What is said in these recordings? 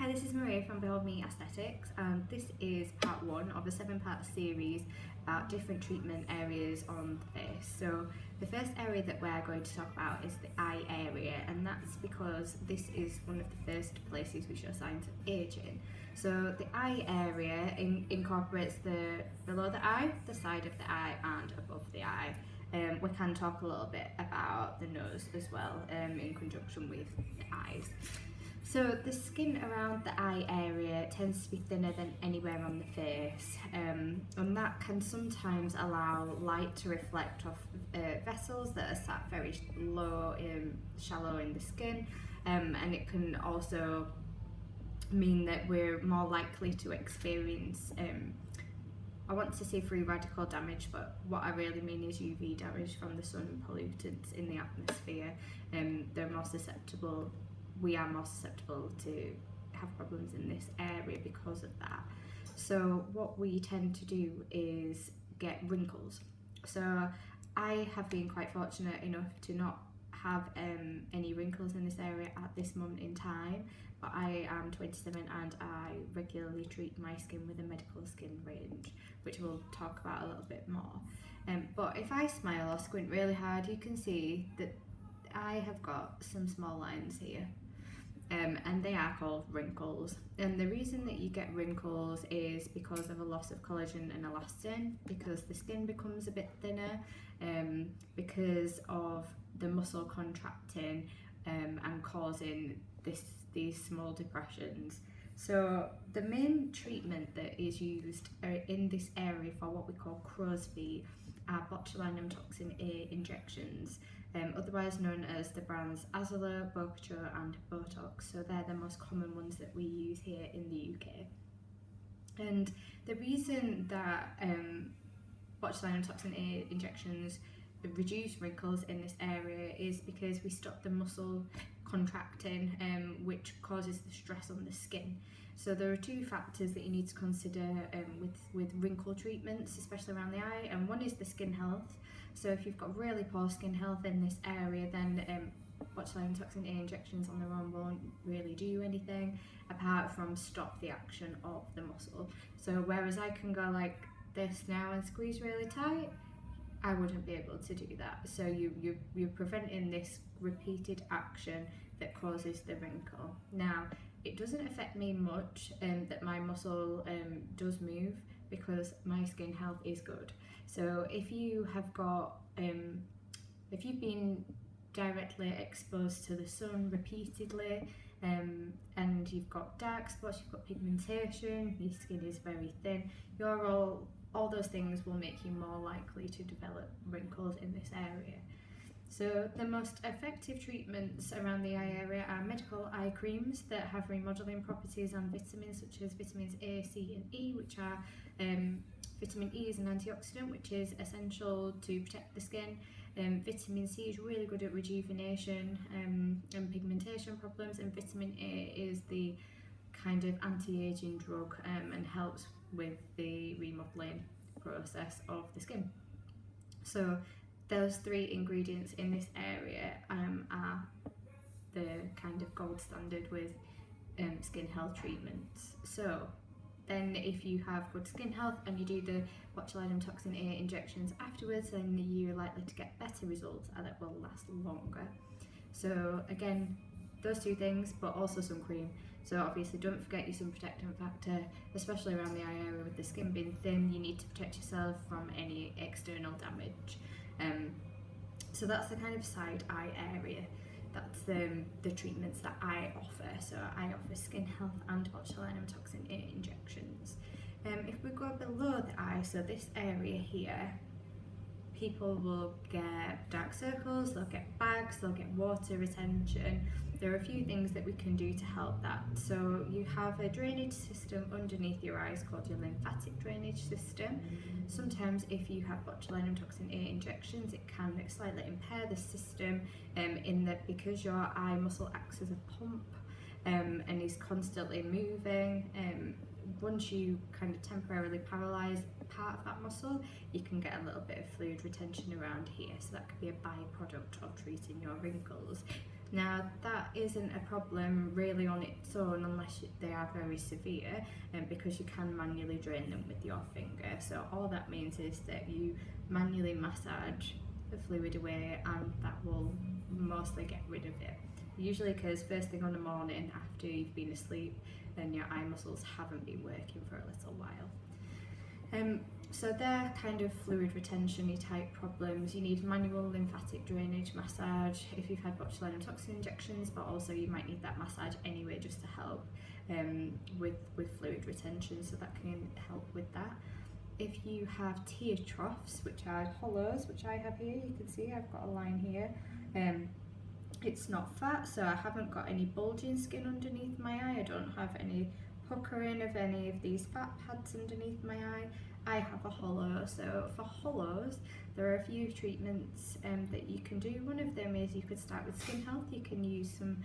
Hi, this is Maria from Behold Me Aesthetics, and this is part one of a 7-part series about different treatment areas on the face. So the first area that we're going to talk about is the eye area, and that's because this is one of the first places we show signs of aging. So the eye area incorporates the below the eye, the side of the eye, and above the eye. We can talk a little bit about the nose as well in conjunction with the eyes. So the skin around the eye area tends to be thinner than anywhere on the face, and that can sometimes allow light to reflect off vessels that are sat very low, shallow in the skin, and it can also mean that we're more likely to experience I want to say free radical damage, but what I really mean is UV damage from the sun pollutants in the atmosphere. They're more susceptible, we are more susceptible to have problems in this area because of that. So what we tend to do is get wrinkles. So I have been quite fortunate enough to not have any wrinkles in this area at this moment in time, but I am 27 and I regularly treat my skin with a medical skin range, which we'll talk about a little bit more. But if I smile or squint really hard, you can see that I have got some small lines here. And they are called wrinkles. And the reason that you get wrinkles is because of a loss of collagen and elastin, because the skin becomes a bit thinner, because of the muscle contracting and causing these small depressions. So the main treatment that is used in this area for what we call crow's feet are botulinum toxin A injections, otherwise known as the brands Azelor, Bocuture and Botox. So they're the most common ones that we use here in the UK. And the reason that botulinum toxin A injections reduce wrinkles in this area is because we stop the muscle contracting, which causes the stress on the skin. So there are two factors that you need to consider with wrinkle treatments, especially around the eye, and one is the skin health. So if you've got really poor skin health in this area, then botulinum toxin A injections on their own won't really do anything apart from stop the action of the muscle. So whereas I can go like this now and squeeze really tight, I wouldn't be able to do that. So you're preventing this repeated action that causes the wrinkle. Now, it doesn't affect me much that my muscle does move because my skin health is good. So if you have got, if you've been directly exposed to the sun repeatedly, and you've got dark spots, you've got pigmentation, your skin is very thin, all those things will make you more likely to develop wrinkles in this area. So the most effective treatments around the eye area are medical eye creams that have remodeling properties and vitamins such as vitamins A, C and E, which are vitamin E is an antioxidant which is essential to protect the skin. Vitamin C is really good at rejuvenation and pigmentation problems, and vitamin A is the kind of anti-aging drug and helps with the remodeling process of the skin. So those three ingredients in this area are the kind of gold standard with skin health treatments. So then if you have good skin health and you do the botulinum toxin A injections afterwards, then you're likely to get better results and it will last longer. So again, those two things, but also sun cream. So obviously don't forget your sun protectant factor, especially around the eye area with the skin being thin. You need to protect yourself from any external damage. So that's the kind of side eye area. That's the treatments that I offer. So I offer skin health and botulinum toxin A injections. If we go below the eye, so this area here, people will get dark circles, they'll get bags, they'll get water retention. There are a few things that we can do to help that. So you have a drainage system underneath your eyes called your lymphatic drainage system. Sometimes if you have botulinum toxin A injections, it can slightly impair the system in that because your eye muscle acts as a pump and is constantly moving. Once you kind of temporarily paralyze part of that muscle, you can get a little bit of fluid retention around here. So that could be a byproduct of treating your wrinkles. Now that isn't a problem really on its own unless they are very severe, because you can manually drain them with your finger. So all that means is that you manually massage the fluid away and that will mostly get rid of it. Usually because first thing on the morning after you've been asleep and your eye muscles haven't been working for a little while. So they're kind of fluid retention-y type problems. You need manual lymphatic drainage massage if you've had botulinum toxin injections, but also you might need that massage anyway just to help with fluid retention, so that can help with that. If you have tear troughs, which are hollows, which I have here, you can see I've got a line here. It's not fat, so I haven't got any bulging skin underneath my eye. I don't have any puckering of any of these fat pads underneath my eye. I have a hollow, so for hollows there are a few treatments that you can do. One of them is you could start with skin health. You can use some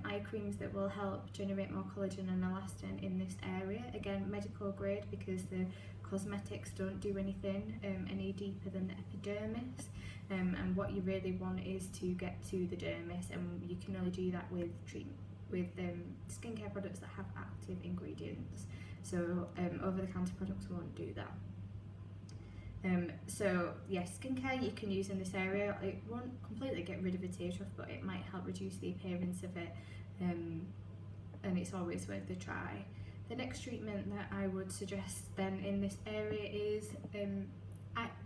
eye creams that will help generate more collagen and elastin in this area. Again, medical grade, because the cosmetics don't do anything any deeper than the epidermis, and what you really want is to get to the dermis, and you can only do that with skincare products that have active ingredients. So over-the-counter products won't do that. So yes, skincare you can use in this area. It won't completely get rid of a tear trough, but it might help reduce the appearance of it, and it's always worth a try. The next treatment that I would suggest then in this area is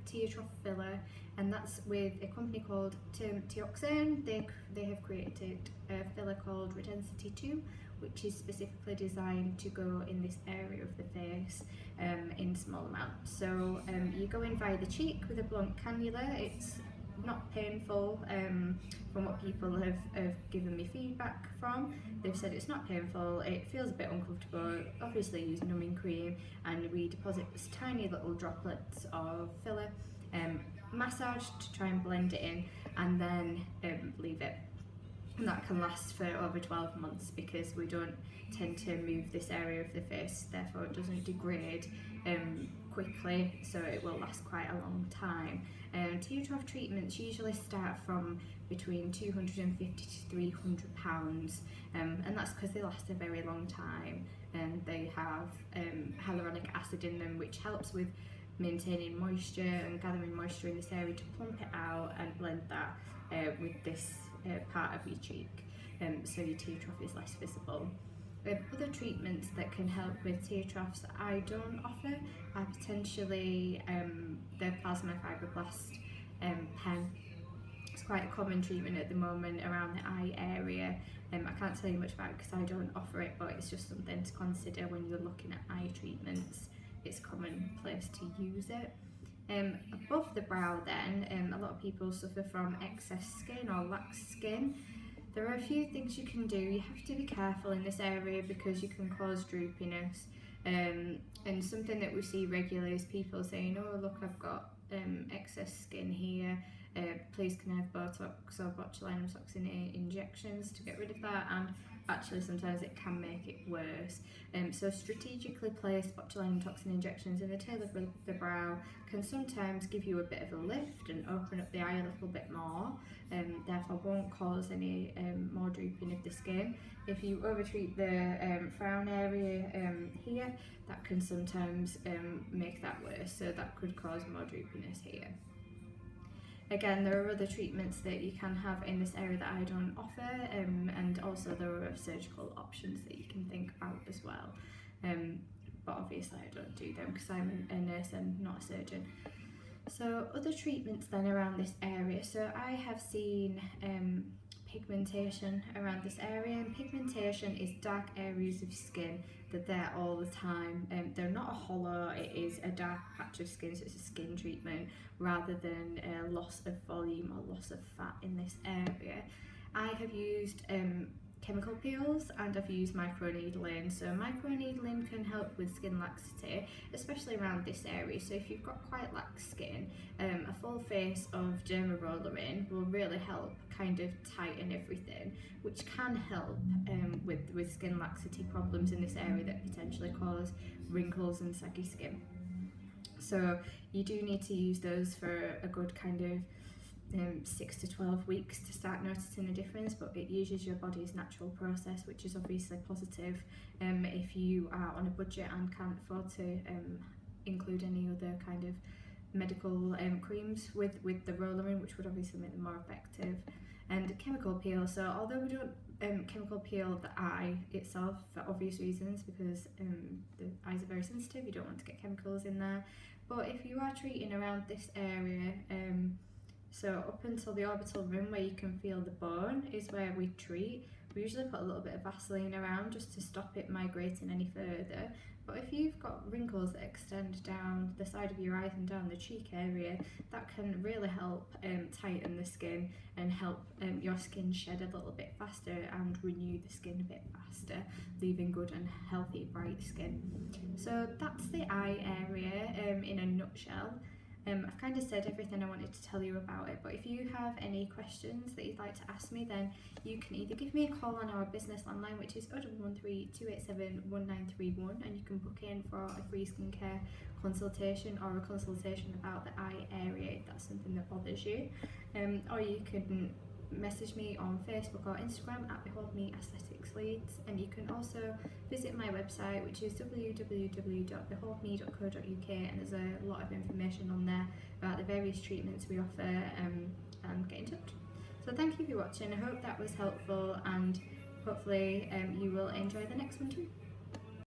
tear trough filler, and that's with a company called Teoxane. They have created a filler called Redensity 2, which is specifically designed to go in this area of the face in small amounts. So you go in via the cheek with a blunt cannula. It's not painful from what people have given me feedback from. They've said it's not painful, it feels a bit uncomfortable. Obviously use numbing cream, and we deposit this tiny little droplets of filler, massage to try and blend it in, and then leave it. And that can last for over 12 months because we don't tend to move this area of the face, therefore it doesn't degrade quickly, so it will last quite a long time. Tear trough treatments usually start from between £250 to £300, and that's because they last a very long time, and they have hyaluronic acid in them, which helps with maintaining moisture and gathering moisture in this area to plump it out and blend that with this part of your cheek, so your tear trough is less visible. Other treatments that can help with tear troughs that I don't offer are potentially the plasma fibroblast pen. It's quite a common treatment at the moment around the eye area. I can't tell you much about it because I don't offer it, but it's just something to consider when you're looking at eye treatments. It's a common place to use it. Above the brow then, a lot of people suffer from excess skin or lax skin. There are a few things you can do. You have to be careful in this area because you can cause droopiness, and something that we see regularly is people saying, oh look, I've got excess skin here, please can I have Botox or botulinum toxin injections to get rid of that, and actually sometimes it can make it worse. So strategically placed botulinum toxin injections in the tail of the brow can sometimes give you a bit of a lift and open up the eye a little bit more, therefore won't cause any more drooping of the skin. If you overtreat the frown area here, that can sometimes make that worse, so that could cause more droopiness here. Again, there are other treatments that you can have in this area that I don't offer, and also there are surgical options that you can think about as well. But obviously I don't do them because I'm a nurse and not a surgeon. So other treatments then around this area. So I have seen pigmentation around this area, and pigmentation is dark areas of skin that are there all the time. They're not a hollow, it is a dark patch of skin, so it's a skin treatment rather than a loss of volume or loss of fat in this area. I have used chemical peels and I've used microneedling. So microneedling can help with skin laxity, especially around this area. So if you've got quite lax skin, a full face of derma roller-in will really help kind of tighten everything, which can help with skin laxity problems in this area that potentially cause wrinkles and saggy skin. So you do need to use those for a good kind of 6 to 12 weeks to start noticing a difference, but it uses your body's natural process, which is obviously positive if you are on a budget and can't afford to include any other kind of medical creams with the roller in, which would obviously make them more effective. And chemical peel, so although we don't chemical peel the eye itself for obvious reasons, because the eyes are very sensitive, you don't want to get chemicals in there, but if you are treating around this area, so up until the orbital rim where you can feel the bone is where we treat. We usually put a little bit of Vaseline around just to stop it migrating any further. But if you've got wrinkles that extend down the side of your eyes and down the cheek area, that can really help tighten the skin and help your skin shed a little bit faster and renew the skin a bit faster, leaving good and healthy, bright skin. So that's the eye area in a nutshell. I've kind of said everything I wanted to tell you about it, but if you have any questions that you'd like to ask me, then you can either give me a call on our business landline, which is 0113 287 1931, and you can book in for a free skincare consultation or a consultation about the eye area if that's something that bothers you, or you can message me on Facebook or Instagram at Behold Me Aesthetics Leeds, and you can also visit my website, which is www.beholdme.co.uk, and there's a lot of information on there about the various treatments we offer, and get in touch. So thank you for watching. I hope that was helpful, and hopefully you will enjoy the next one too.